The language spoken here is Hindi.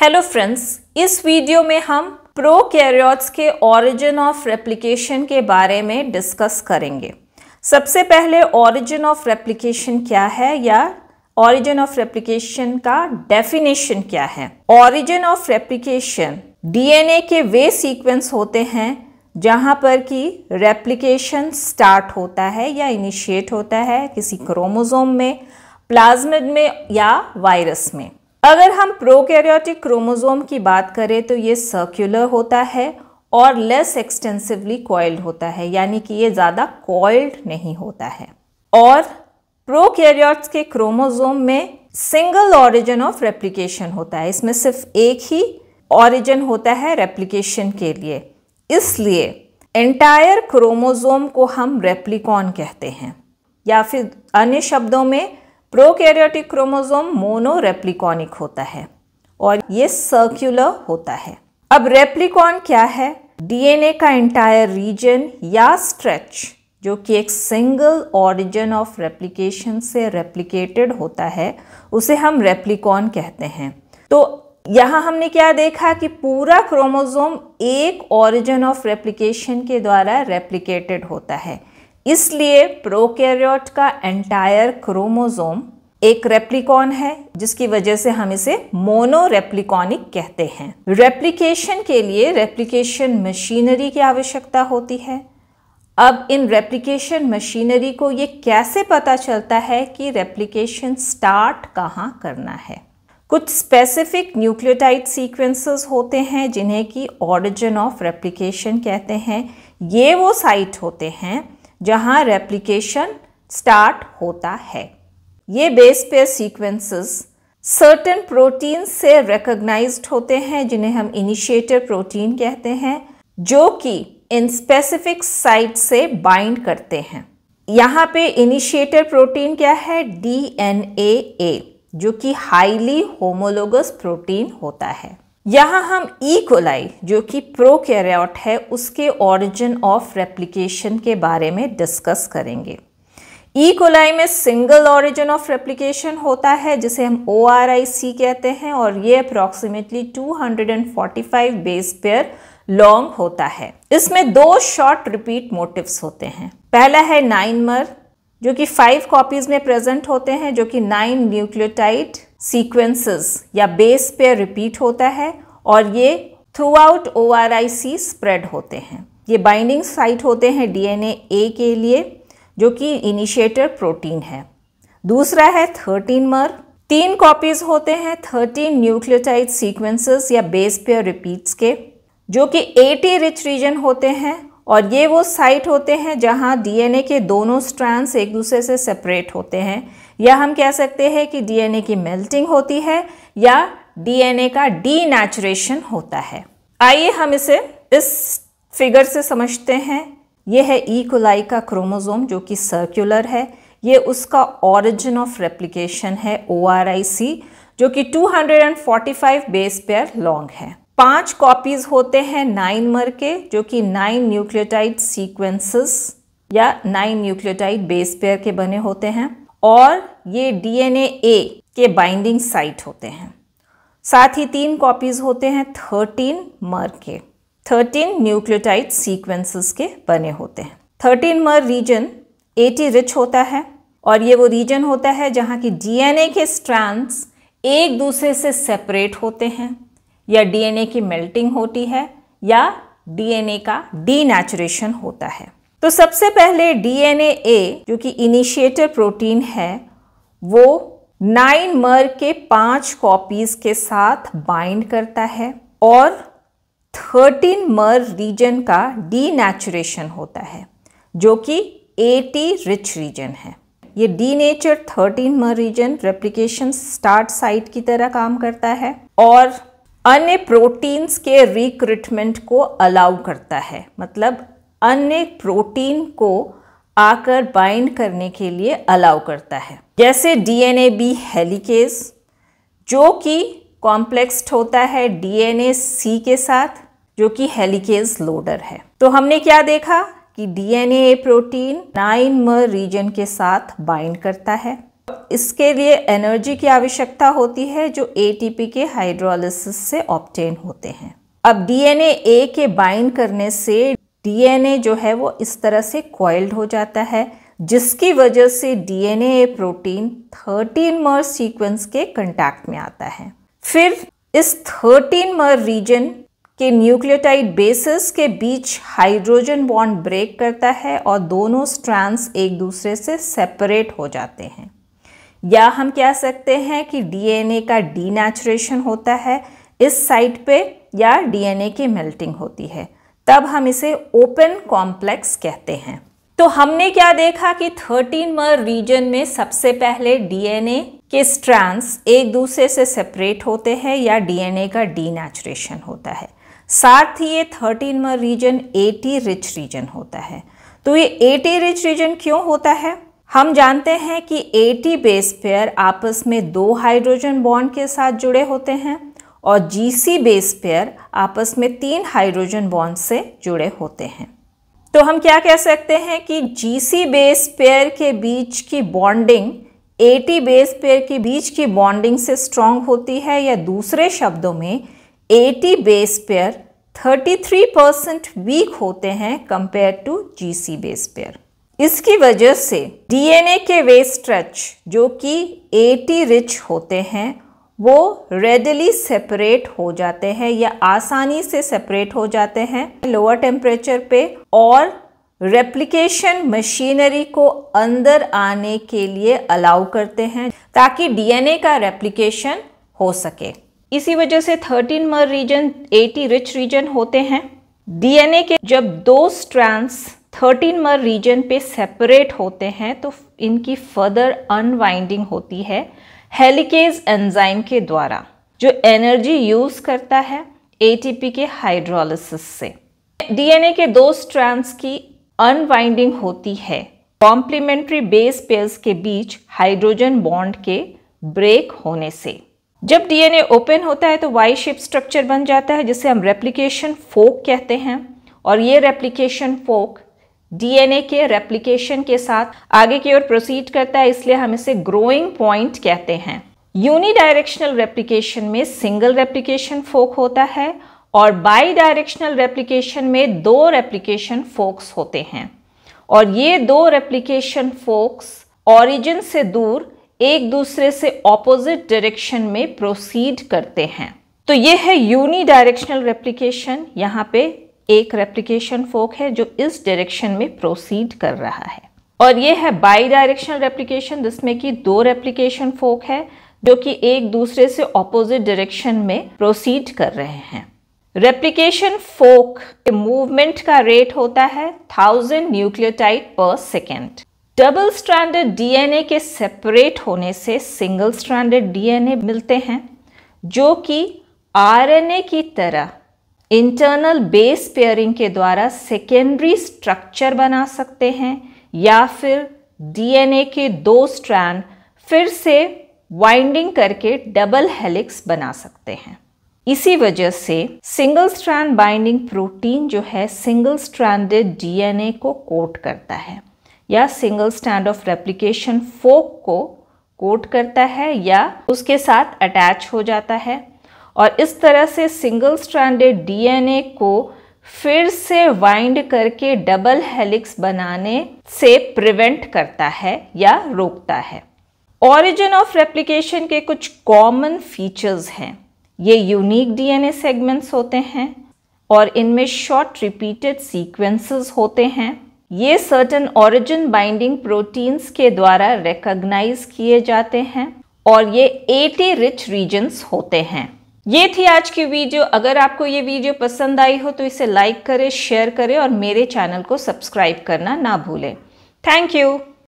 हेलो फ्रेंड्स, इस वीडियो में हम प्रोकैरियोट्स के ओरिजिन ऑफ रेप्लिकेशन के बारे में डिस्कस करेंगे। सबसे पहले ओरिजिन ऑफ रेप्लिकेशन क्या है या ओरिजिन ऑफ रेप्लिकेशन का डेफिनेशन क्या है। ओरिजिन ऑफ रेप्लिकेशन डीएनए के वे सीक्वेंस होते हैं जहां पर कि रेप्लिकेशन स्टार्ट होता है या इनिशिएट होता है किसी क्रोमोसोम में, प्लाज्मिड में या वायरस में। अगर हम प्रोकैरियोटिक क्रोमोसोम की बात करें तो ये सर्कुलर होता है और लेस एक्सटेंसिवली कॉइल्ड होता है, यानी कि ये ज़्यादा कॉइल्ड नहीं होता है। और प्रोकैरियोट्स के क्रोमोसोम में सिंगल ऑरिजिन ऑफ रेप्लिकेशन होता है, इसमें सिर्फ एक ही ऑरिजिन होता है रेप्लिकेशन के लिए। इसलिए एंटायर क्रोमोसोम को हम रेप्लिकॉन कहते हैं, या फिर अन्य शब्दों में प्रोकैरियोटिक क्रोमोसोम मोनो रेप्लिकॉनिक होता है और ये सर्कुलर होता है। अब रेप्लिकॉन क्या है? डीएनए का एंटायर रीजन या स्ट्रेच जो कि एक सिंगल ऑरिजिन ऑफ रेप्लिकेशन से रेप्लिकेटेड होता है, उसे हम रेप्लिकॉन कहते हैं। तो यहाँ हमने क्या देखा कि पूरा क्रोमोसोम एक ऑरिजिन ऑफ रेप्लिकेशन के द्वारा रेप्लिकेटेड होता है, इसलिए प्रोकैरियोट का एंटायर क्रोमोसोम एक रेप्लिकॉन है, जिसकी वजह से हम इसे मोनो रेप्लिकॉनिक कहते हैं। रेप्लिकेशन के लिए रेप्लिकेशन मशीनरी की आवश्यकता होती है। अब इन रेप्लिकेशन मशीनरी को ये कैसे पता चलता है कि रेप्लिकेशन स्टार्ट कहाँ करना है? कुछ स्पेसिफिक न्यूक्लियोटाइड सीक्वेंसेस होते हैं जिन्हें कि ऑरिजिन ऑफ रेप्लिकेशन कहते हैं। ये वो साइट होते हैं जहां रेप्लिकेशन स्टार्ट होता है। ये base pair sequences certain protein से रिकॉग्नाइज्ड होते हैं जिन्हें हम इनिशिएटर प्रोटीन कहते हैं, जो कि इन स्पेसिफिक साइट से बाइंड करते हैं। यहाँ पे इनिशिएटर प्रोटीन क्या है? DNA, जो कि हाईली होमोलोगस प्रोटीन होता है। यहाँ हम ई कोलाई जो कि प्रोकैरियोट है उसके ऑरिजिन ऑफ रेप्लिकेशन के बारे में डिस्कस करेंगे। ई कोलाई में सिंगल ऑरिजिन ऑफ रेप्लिकेशन होता है जिसे हम ORIC कहते हैं और ये अप्रॉक्सीमेटली 245 बेस पेयर लॉन्ग होता है। इसमें दो शॉर्ट रिपीट मोटिव्स होते हैं। पहला है 9 जो कि 5 कॉपीज में प्रेजेंट होते हैं, जो कि 9 न्यूक्लियोटाइड सीक्वेंसेस या बेस पेयर रिपीट होता है और ये थ्रू आउट ORIC स्प्रेड होते हैं। ये बाइंडिंग साइट होते हैं DNA A के लिए, जो कि इनिशिएटर प्रोटीन है। दूसरा है 13 3 कॉपीज होते हैं 13 न्यूक्लियोटाइड सीक्वेंसेस या बेस पेयर रिपीट्स के, जो कि AT रिच रीजन होते हैं और ये वो साइट होते हैं जहां DNA के दोनों स्ट्रैंड्स एक दूसरे से सेपरेट होते हैं, या हम कह सकते हैं कि DNA की मेल्टिंग होती है या DNA का डीनेचुरेशन होता है। आइए हम इसे इस फिगर से समझते हैं। ये है ई कोलाई का क्रोमोसोम जो कि सर्कुलर है। ये उसका ऑरिजिन ऑफ रेप्लिकेशन है ORIC, जो कि 245 बेस पेयर लॉन्ग है। 5 कॉपीज होते हैं 9 के, जो कि 9 न्यूक्लियोटाइड सीक्वेंसेस या 9 न्यूक्लियोटाइड बेस पेयर के बने होते हैं और ये DNA A के बाइंडिंग साइट होते हैं। साथ ही 3 कॉपीज होते हैं 13 के, 13 न्यूक्लियोटाइड सीक्वेंसेस के बने होते हैं। 13 रीजन AT रिच होता है और ये वो रीजन होता है जहाँ की DNA के स्ट्रैंड्स एक दूसरे से सेपरेट होते हैं, या DNA की मेल्टिंग होती है या DNA का डीनेचुरेशन होता है। तो सबसे पहले DNA A जो कि इनिशिएटर प्रोटीन है, वो 9 के 5 कॉपीज के साथ बाइंड करता है और 13 रीजन का डीनेचुरेशन होता है, जो कि AT रिच रीजन है। ये denature 13 region replication start site की तरह काम करता है और अन्य प्रोटीन्स के रिक्रूटमेंट को अलाउ करता है, मतलब अन्य प्रोटीन को आकर बाइंड करने के लिए अलाउ करता है। जैसे DNA B हेलिकेज जो कि कॉम्प्लेक्स्ड होता है DNA C के साथ, जो कि हेलिकेज लोडर है। तो हमने क्या देखा कि DNA A प्रोटीन 9 रीजन के साथ बाइंड करता है। इसके लिए एनर्जी की आवश्यकता होती है जो एटीपी के हाइड्रोलिसिस से ऑब्टेन होते हैं। अब डीएनए ए के बाइंड करने से डीएनए जो है वो इस तरह से कॉइल्ड हो जाता है, जिसकी वजह से डीएनए प्रोटीन 13 सीक्वेंस के कांटेक्ट में आता है। फिर इस 13 रीजन के न्यूक्लियोटाइड बेसेस के बीच हाइड्रोजन बॉन्ड ब्रेक करता है और दोनों स्ट्रैंड्स एक दूसरे से सेपरेट हो जाते हैं। या हम कह सकते हैं कि डीएनए का डीनेचुरेशन होता है इस साइट पे, या डीएनए की मेल्टिंग होती है, तब हम इसे ओपन कॉम्प्लेक्स कहते हैं। तो हमने क्या देखा कि 13 रीजन में सबसे पहले डीएनए के स्ट्रैंड्स एक दूसरे से सेपरेट होते हैं या डीएनए का डीनेचुरेशन होता है। साथ ही ये 13 रीजन एटी रिच रीजन होता है। तो ये एटी रिच रीजन क्यों होता है? हम जानते हैं कि एटी बेस पेयर आपस में 2 हाइड्रोजन बॉन्ड के साथ जुड़े होते हैं और जीसी बेस पेयर आपस में 3 हाइड्रोजन बॉन्ड से जुड़े होते हैं। तो हम क्या कह सकते हैं कि जीसी बेस पेयर के बीच की बॉन्डिंग एटी बेस पेयर के बीच की बॉन्डिंग से स्ट्रॉन्ग होती है, या दूसरे शब्दों में एटी बेस पेयर 33% वीक होते हैं compare to GC base pair. इसकी वजह से डीएनए के वे स्ट्रेच जो कि एटी रिच होते हैं वो रेडिली सेपरेट हो जाते हैं या आसानी से सेपरेट हो जाते हैं लोअर टेम्परेचर पे, और रेप्लिकेशन मशीनरी को अंदर आने के लिए अलाउ करते हैं ताकि डीएनए का रेप्लिकेशन हो सके। इसी वजह से 13 रीजन एटी रिच रीजन होते हैं। डीएनए के जब 2 स्ट्रैंड्स 13 रीजन पे सेपरेट होते हैं तो इनकी फर्दर अनवाइंडिंग होती है हेलिकेज एंजाइम के द्वारा, जो एनर्जी यूज करता है एटीपी के हाइड्रोलिसिस से। डीएनए के 2 स्ट्रैंड्स की अनवाइंडिंग होती है कॉम्प्लीमेंट्री बेस पेयर्स के बीच हाइड्रोजन बॉन्ड के ब्रेक होने से। जब डीएनए ओपन होता है तो वाई शेप स्ट्रक्चर बन जाता है जिसे हम रेप्लिकेशन फोक कहते हैं, और ये रेप्लिकेशन फोक डीएनए के रेप्लिकेशन के साथ आगे की ओर प्रोसीड करता है, इसलिए हम इसे ग्रोइंग पॉइंट कहते हैं। यूनिडायरेक्शनल रेप्लिकेशन में सिंगल रेप्लिकेशन फोक होता है और बाई डायरेक्शनल रेप्लिकेशन में 2 रेप्लिकेशन फोक्स होते हैं, और ये 2 रेप्लिकेशन फोक्स ऑरिजिन से दूर एक दूसरे से ऑपोजिट डायरेक्शन में प्रोसीड करते हैं। तो ये है यूनिडायरेक्शनल रेप्लिकेशन। यहाँ पे एक रेप्लिकेशन फोक है जो इस डायरेक्शन में प्रोसीड कर रहा है, और ये है बाई डायरेक्शनल रेप्लिकेशन जिसमें कि 2 रेप्लिकेशन फोक है जो कि एक दूसरे से ऑपोजिट डायरेक्शन में प्रोसीड कर रहे हैं। रेप्लिकेशन फोक के मूवमेंट का रेट होता है 1000 न्यूक्लियोटाइड पर सेकेंड। डबल स्ट्रैंडेड डीएनए के सेपरेट होने से सिंगल स्ट्रैंडेड डीएनए मिलते हैं जो कि आरएनए की तरह इंटरनल बेस पेयरिंग के द्वारा सेकेंडरी स्ट्रक्चर बना सकते हैं, या फिर डीएनए के 2 स्ट्रैंड फिर से वाइंडिंग करके डबल हेलिक्स बना सकते हैं। इसी वजह से सिंगल स्ट्रैंड बाइंडिंग प्रोटीन जो है सिंगल स्ट्रैंडेड डीएनए को कोड करता है, या single strand of replication fork को कोड करता है या उसके साथ अटैच हो जाता है, और इस तरह से सिंगल स्ट्रैंडेड डीएनए को फिर से वाइंड करके डबल हेलिक्स बनाने से प्रिवेंट करता है या रोकता है। ऑरिजिन ऑफ रेप्लिकेशन के कुछ कॉमन फीचर्स हैं। ये यूनिक डीएनए सेगमेंट्स होते हैं और इनमें शॉर्ट रिपीटेड सीक्वेंसेस होते हैं। ये सर्टेन ऑरिजिन बाइंडिंग प्रोटीन्स के द्वारा रिकॉग्नाइज किए जाते हैं और ये एटी रिच रीजन्स होते हैं। ये थी आज की वीडियो। अगर आपको ये वीडियो पसंद आई हो तो इसे लाइक करें, शेयर करें और मेरे चैनल को सब्सक्राइब करना ना भूलें। Thank you.